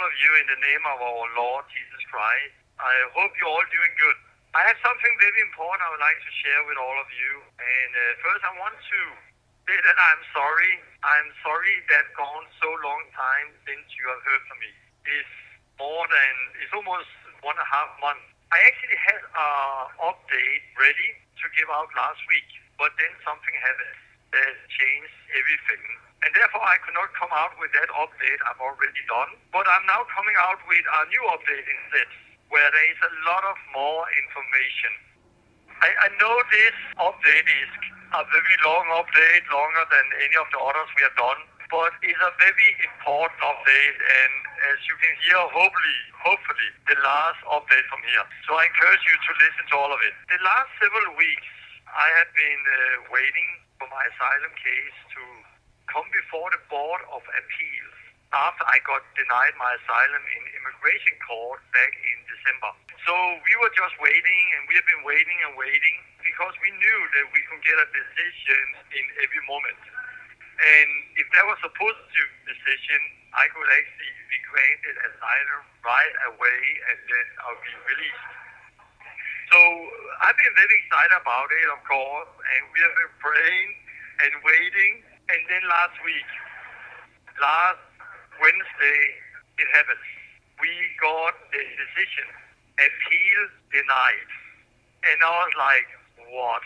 of you in the name of our Lord Jesus Christ. I hope you're all doing good. I have something very important I would like to share with all of you. And first I want to say that I'm sorry. I'm sorry that gone so long time since you have heard from me. It's almost 1.5 months. I actually had an update ready to give out last week, but then something happened that changed everything. And therefore I could not come out with that update I've already done. But I'm now coming out with a new update instead, where there is a lot of more information. I know this update is a very long update, longer than any of the others we have done, but it's a very important update, and as you can hear, hopefully, the last update from here. So I encourage you to listen to all of it. The last several weeks, I have been waiting for my asylum case to come before the Board of Appeals after I got denied my asylum in immigration court back in December. So we were just waiting, and we have been waiting and waiting because we knew that we could get a decision in every moment. And if there was a positive decision, I could actually be granted asylum right away, and then I'll be released. So I've been very excited about it, of course, and we have been praying and waiting. And then last Wednesday, it happened. We got the decision, appeal denied. And I was like, what?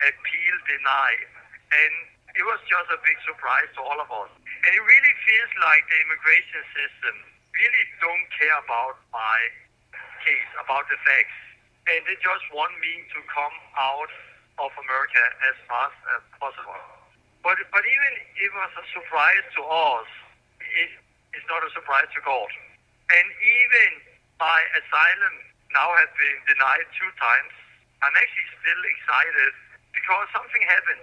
Appeal denied. And it was just a big surprise to all of us. And it really feels like the immigration system really don't care about my case, about the facts. And they just want me to come out of America as fast as possible. But even it was a surprise to us, it's not a surprise to God. And even my asylum now has been denied 2 times. I'm actually still excited because something happened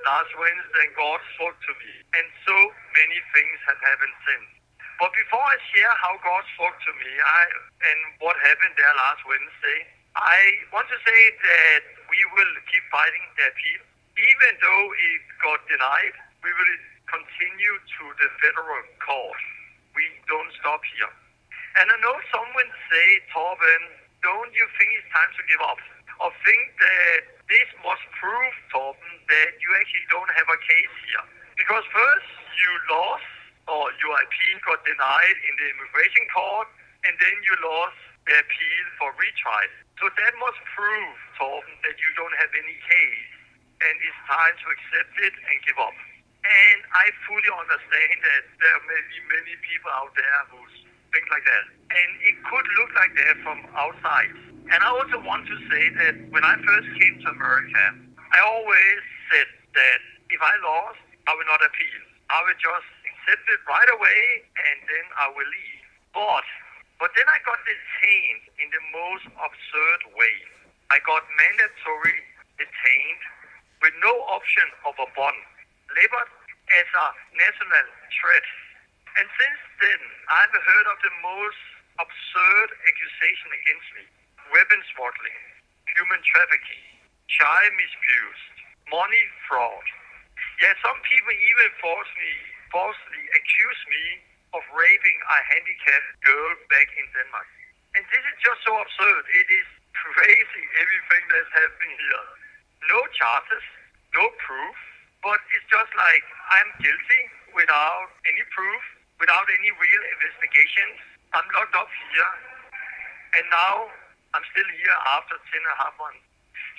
last Wednesday, and God spoke to me. And so many things have happened since. But before I share how God spoke to me and what happened there last Wednesday, I want to say that we will keep fighting the appeal. Even though it got denied, we will continue to the federal court. We don't stop here. And I know someone say, Torben, don't you think it's time to give up? Or think that this must prove, Torben, that you actually don't have a case here. Because first you lost, or your appeal got denied in the immigration court, and then you lost the appeal for retrial. So that must prove, Torben, that you don't have any case, and it's time to accept it and give up. And I fully understand that there may be many people out there who think like that. And it could look like that from outside. And I also want to say that when I first came to America, I always said that if I lost, I will not appeal. I will just accept it right away, and then I will leave. But then I got detained in the most absurd way. I got mandatory detained with no option of a bond, labeled as a national threat. And since then, I've heard of the most absurd accusation against me: weapon smuggling, human trafficking, child misuse, money fraud. Yeah, some people even falsely accuse me of raping a handicapped girl back in Denmark. And this is just so absurd. It is crazy, everything that's happening here. No charges, no proof, but it's just like I'm guilty without any proof, without any real investigations. I'm locked up here, and now I'm still here after 10.5 months.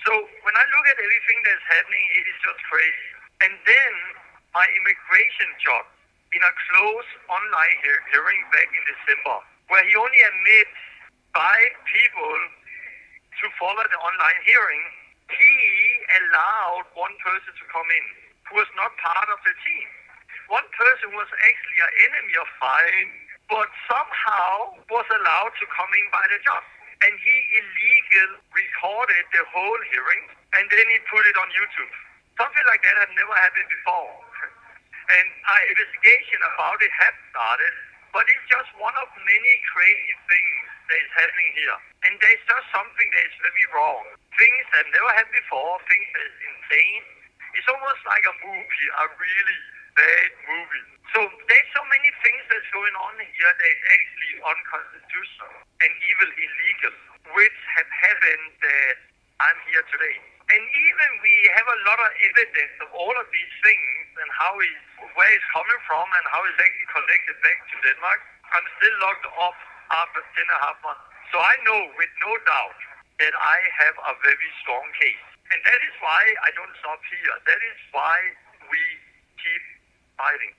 So when I look at everything that's happening, it is just crazy. And then my immigration job in a closed online hearing back in December, where he only admits 5 people to follow the online hearing, he allowed one person to come in who was not part of the team. One person was actually an enemy of mine, but somehow was allowed to come in by the job. And he illegally recorded the whole hearing, and then he put it on YouTube. Something like that had never happened before. And an investigation about it had started, but it's just one of many crazy things that is happening here. And there's just something that is very wrong. Things that never happened before, things that is insane. It's almost like a movie, a really bad movie. So there's so many things that's going on here that is actually unconstitutional and even illegal, which have happened that I'm here today. And even we have a lot of evidence of all of these things and where it's coming from and how it's actually connected back to Denmark. I'm still locked up after 10.5 months. So I know with no doubt that I have a very strong case. And that is why I don't stop here. That is why we keep fighting.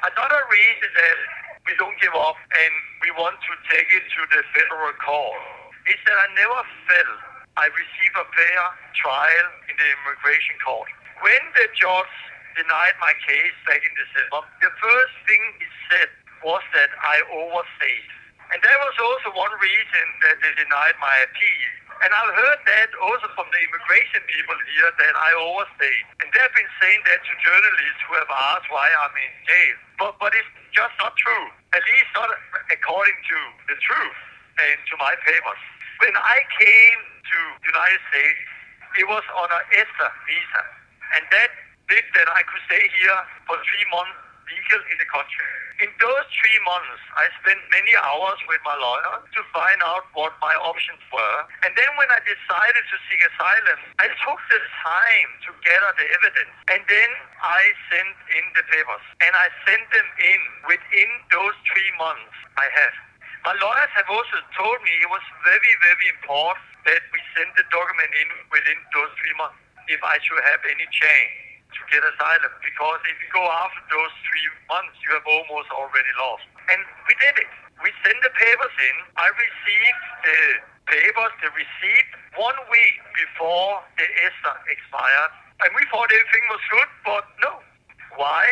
Another reason that we don't give up and we want to take it to the federal court is that I never felt I received a fair trial in the immigration court. When the judge denied my case back in December, the first thing he said was that I overstayed. And that was also one reason that they denied my appeal. And I've heard that also from the immigration people here that I overstayed. And they've been saying that to journalists who have asked why I'm in jail. But it's just not true. At least not according to the truth and to my papers. When I came to the United States, it was on an ESTA visa. And that meant that I could stay here for 3 months legal in the country. In those 3 months, I spent many hours with my lawyer to find out what my options were. And then when I decided to seek asylum, I took the time to gather the evidence. And then I sent in the papers. And I sent them in within those 3 months I had. My lawyers have also told me it was very, very important that we send the document in within those 3 months if I should have any chance to get asylum, because if you go after those 3 months, you have almost already lost. And we did it. We sent the papers in. I received the papers, the receipt, 1 week before the ESTA expired. And we thought everything was good, but no. Why?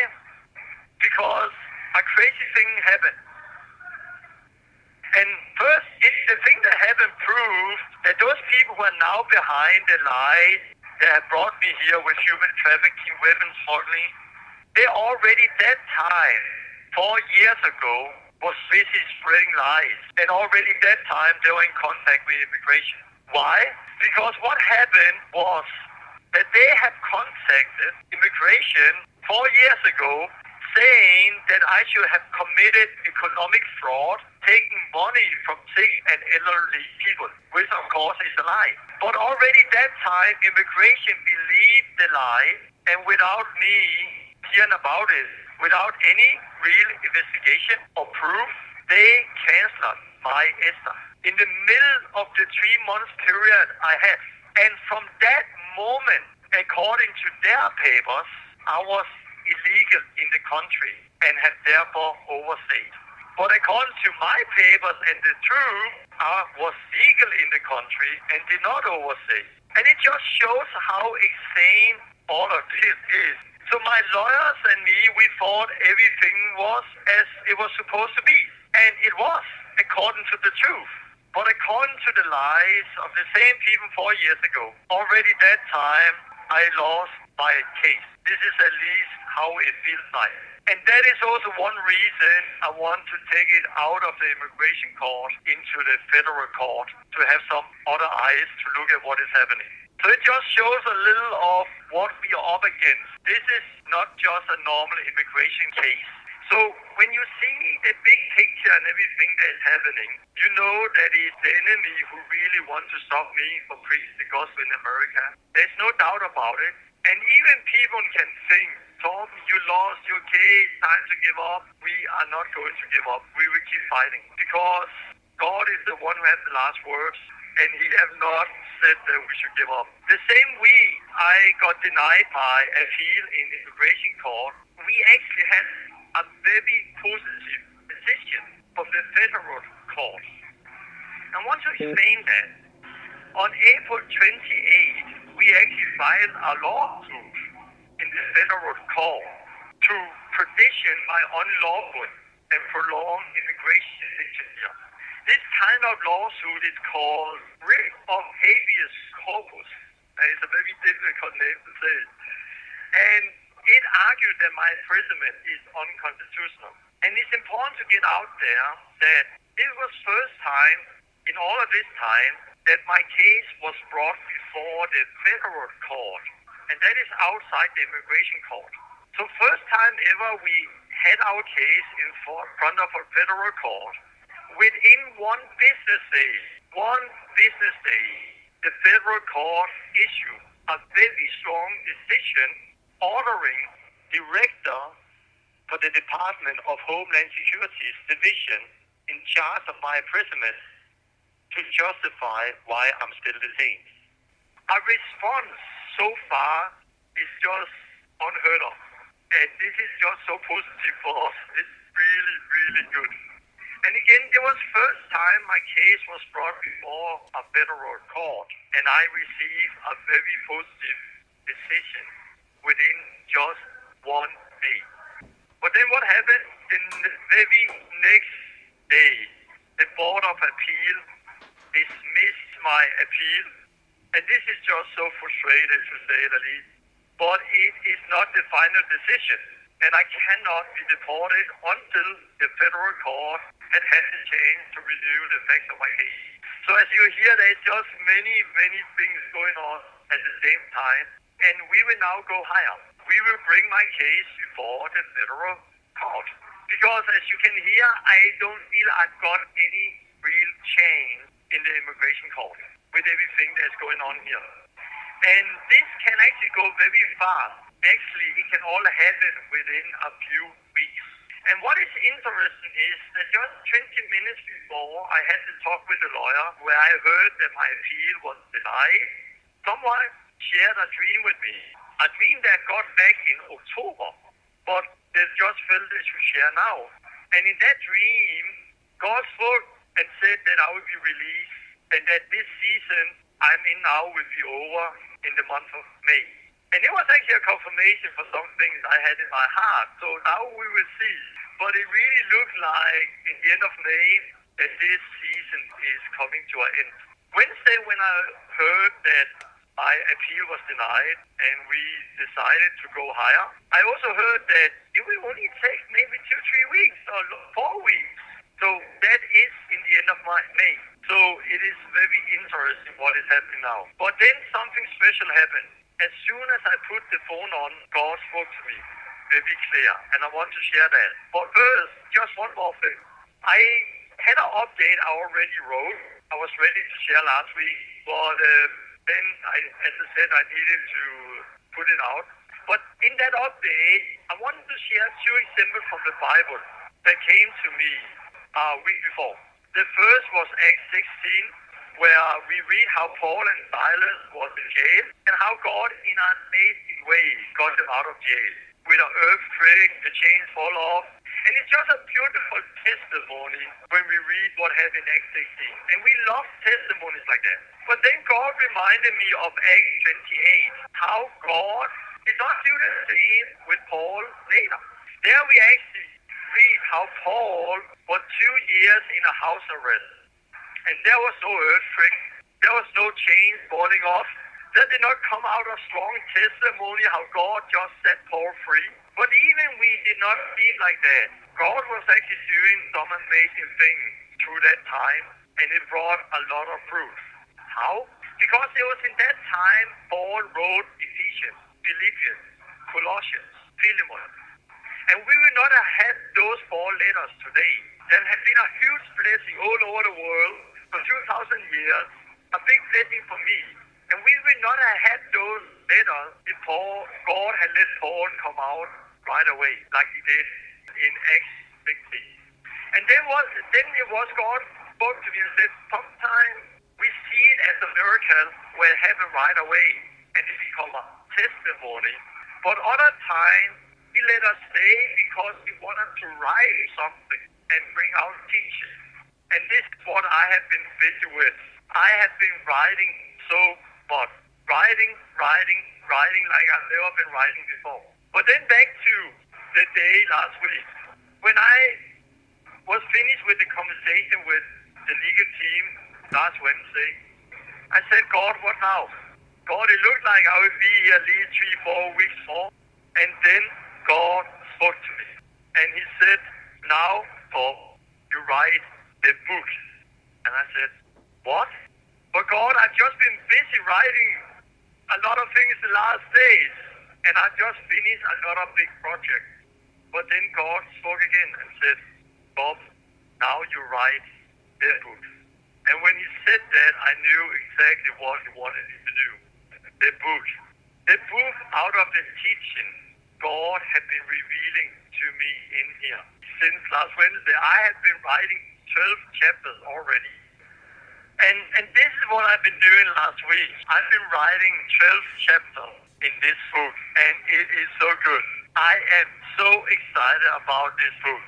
Because a crazy thing happened. And first, the thing that happened proved that those people who are now behind the lies that have brought me here with human trafficking, weapons smuggling, they already that time, 4 years ago, was busy spreading lies. And already that time, they were in contact with immigration. Why? Because what happened was that they have contacted immigration 4 years ago saying that I should have committed economic fraud, taking money from sick and elderly people, which of course is a lie. But already that time, immigration believed the lie, and without me hearing about it, without any real investigation or proof, they canceled my ESTA in the middle of the 3 months period I had. And from that moment, according to their papers, I was illegal in the country and had therefore overstayed. But according to my papers and the truth, I was legal in the country and did not overstay. And it just shows how insane all of this is. So my lawyers and me, we thought everything was as it was supposed to be. And it was, according to the truth. But according to the lies of the same people 4 years ago, already that time, I lost my case. This is at least how it feels like. And that is also one reason I want to take it out of the immigration court into the federal court to have some other eyes to look at what is happening. So it just shows a little of what we are up against. This is not just a normal immigration case. So when you see the big picture and everything that is happening, you know that it's the enemy who really wants to stop me from preaching the gospel in America. There's no doubt about it. And even people can think, Torben, you lost your case, time to give up. We are not going to give up. We will keep fighting. Because God is the one who has the last words, and He has not said that we should give up. The same week I got denied my appeal in the immigration court, we actually had a very positive decision from the federal court. I want to explain that. On April 28th, we actually filed a lawsuit in the federal court to petition my unlawful and prolonged immigration decision here. This kind of lawsuit is called writ of habeas corpus. And it's a very difficult name to say. And it argued that my imprisonment is unconstitutional. And it's important to get out there that it was first time in all of this time that my case was brought before the federal court. And that is outside the immigration court. So first time ever we had our case in front of a federal court. Within one business day, the federal court issued a very strong decision ordering director for the Department of Homeland Security's division in charge of my imprisonment to justify why I'm still detained. Our response so far is just unheard of. And this is just so positive for us. It's really, really good. And again, it was first time my case was brought before a federal court, and I received a very positive decision within just one day. But then what happened? The very next day, the Board of Appeal dismissed my appeal, and this is just so frustrating, to say the least. But it is not the final decision, and I cannot be deported until the federal court had the chance to review the facts of my case. So as you hear, there's just many, many things going on at the same time, and we will now go higher. We will bring my case before the federal court. Because as you can hear, I don't feel I've got any real change in the immigration court with everything that's going on here. And this can actually go very fast. Actually, it can all happen within a few weeks. And what is interesting is that just 20 minutes before I had to talk with the lawyer, where I heard that my appeal was denied, someone shared a dream with me. A dream that got back in October, but they just felt they should share now. And in that dream, God spoke and said that I would be released and that this season I'm in now will be over in the month of May. And it was actually a confirmation for some things I had in my heart. So now we will see. But it really looked like in the end of May that this season is coming to an end. Wednesday, when I heard that my appeal was denied and we decided to go higher, I also heard that it will only take maybe 2-3 weeks or 4 weeks. So that is in the end of May. So it is very interesting what is happening now. But then something special happened. As soon as I put the phone on, God spoke to me very clear, and I want to share that. But first, just one more thing. I had an update I already wrote. I was ready to share last week, but then, as I said, I needed to put it out. But in that update, I wanted to share 2 examples from the Bible that came to me a week before. The first was Acts 16, where we read how Paul and Silas was in jail and how God, in an amazing way, got them out of jail. With an earthquake, the chains fall off. And it's just a beautiful testimony when we read what happened in Acts 16. And we love testimonies like that. But then God reminded me of Acts 28, how God is not doing the same with Paul later. There we actually read how Paul was 2 years in a house arrest. And there was no earthquake. There was no chains falling off. That did not come out a strong testimony how God just set Paul free. But even we did not see it like that. God was actually doing some amazing things through that time, and it brought a lot of fruit. How? Because it was in that time Paul wrote Ephesians, Philippians, Colossians, Philemon. And we would not have had those 4 letters today. There has been a huge blessing all over the world for 2,000 years, a big blessing for me. And we would not have had those letters if God had let Paul come out right away, like he did in Acts 16. And then it was God spoke to me and said, sometimes we see it as a miracle where it happened right away and it become a testimony. But other times, he let us stay because he wanted to write something and bring out teaching. And this is what I have been busy with. I have been writing so much. Writing like I've never been writing before. But then back to the day last week. When I was finished with the conversation with the legal team last Wednesday, I said, God, what now? God, it looked like I would be here at least 3-4 weeks more. And then God spoke to me. And he said, now, Paul, you write the book. And I said, what? But God, I've just been busy writing a lot of things the last days. And I just finished another big project. But then God spoke again and said, Bob, now you write the book. And when he said that, I knew exactly what he wanted me to do. The book. The book out of the teaching God had been revealing to me in here. Since last Wednesday, I have been writing 12 chapters already. And this is what I've been doing last week. I've been writing 12 chapters in this book, and it is so good. I am so excited about this book.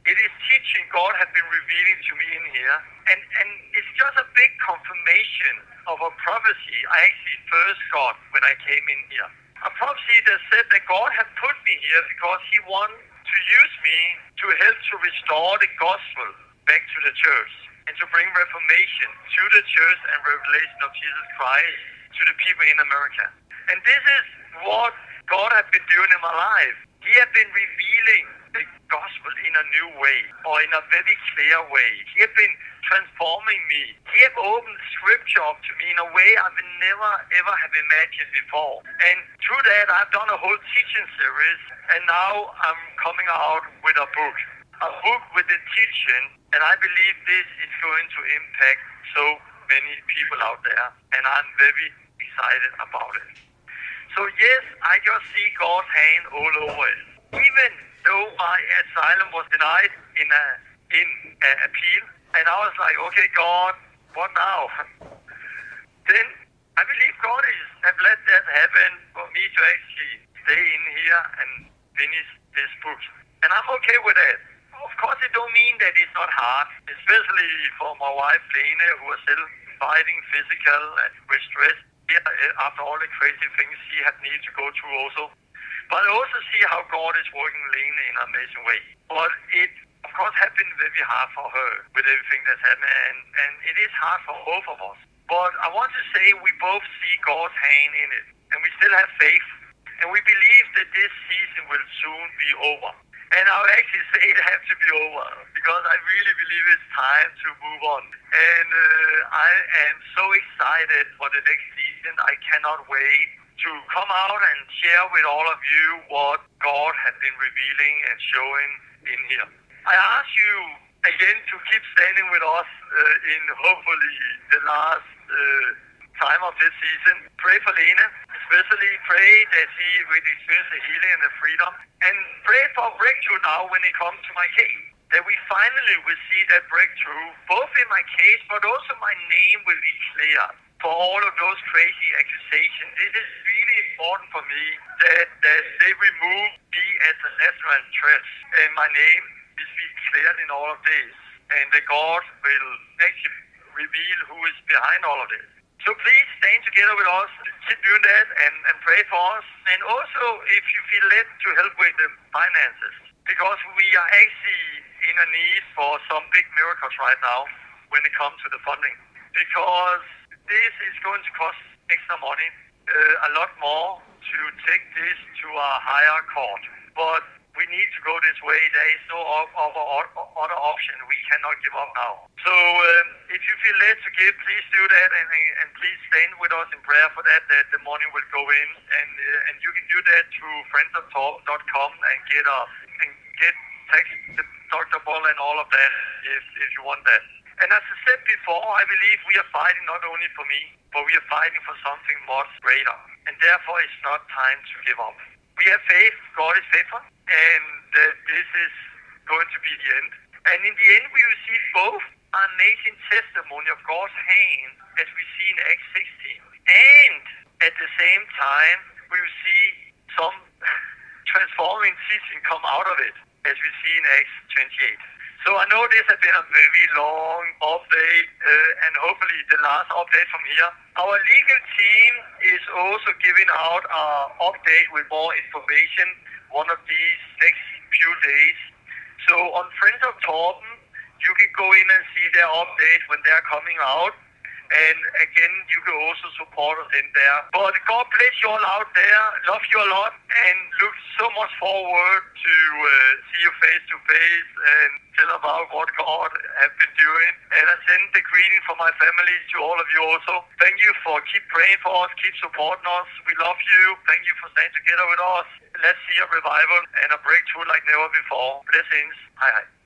It is teaching God has been revealing to me in here, and it's just a big confirmation of a prophecy I actually first got when I came in here. A prophecy that said that God had put me here because he wanted to use me to help to restore the gospel back to the church and to bring reformation to the church and revelation of Jesus Christ to the people in America. And this is what God has been doing in my life. He has been revealing the gospel in a new way, or in a very clear way. He has been transforming me. He has opened scripture up to me in a way I would never ever have imagined before. And through that, I've done a whole teaching series, and now I'm coming out with a book with the teaching, and I believe this is going to impact so many people out there, and I'm very excited about it. So yes, I just see God's hand all over it. Even though my asylum was denied in appeal, and I was like, okay, God, what now? Then I believe God have let that happen for me to actually stay in here and finish this book. And I'm okay with that. Of course, it don't mean that it's not hard, especially for my wife, Lene, who is still fighting physical and with stress after all the crazy things she had needed to go through also. But I also see how God is working Lene in an amazing way. But it, of course, has been very hard for her with everything that's happened, and it is hard for both of us. But I want to say we both see God's hand in it, and we still have faith, and we believe that this season will soon be over. And I'll actually say it has to be over, because I really believe it's time to move on. And I am so excited for the next season. I cannot wait to come out and share with all of you what God has been revealing and showing in here. I ask you again to keep standing with us in hopefully the last time of this season. Pray for Lene, especially pray that she will experience the healing and the freedom, and pray for breakthrough now when it comes to my case. That we finally will see that breakthrough, both in my case, but also my name will be clear for all of those crazy accusations. This is really important for me that they remove me as a national threat, and my name is be cleared in all of this, and that God will actually reveal who is behind all of this. So please stand together with us, keep doing that, and pray for us. And also, if you feel led to help with the finances, because we are actually in a need for some big miracles right now when it comes to the funding. Because this is going to cost extra money, a lot more, to take this to a higher court. But we need to go this way. There is no other option. We cannot give up now. So if you feel led to give, please do that, and please stand with us in prayer for that the money will go in. And you can do that through friendsoftorben.com and get text Dr. Bull and all of that if you want that. And as I said before, I believe we are fighting not only for me, but we are fighting for something much greater. And therefore, it's not time to give up. We have faith. God is faithful. And this is going to be the end. And in the end, we will see both an amazing testimony of God's hand, as we see in Acts 16. And at the same time, we will see some transforming teaching come out of it, as we see in Acts 28. So I know this has been a very long update, and hopefully the last update from here. Our legal team is also giving out an update with more information one of these next few days. So on Friends of Torben, you can go in and see their update when they're coming out. And again, you can also support us in there. But God bless you all out there. Love you a lot and look so much forward to see you face to face and tell about what God has been doing. And I send the greeting from my family to all of you also. Thank you for keep praying for us, keep supporting us. We love you. Thank you for staying together with us. Let's see a revival and a breakthrough like never before. Blessings. Hej hej.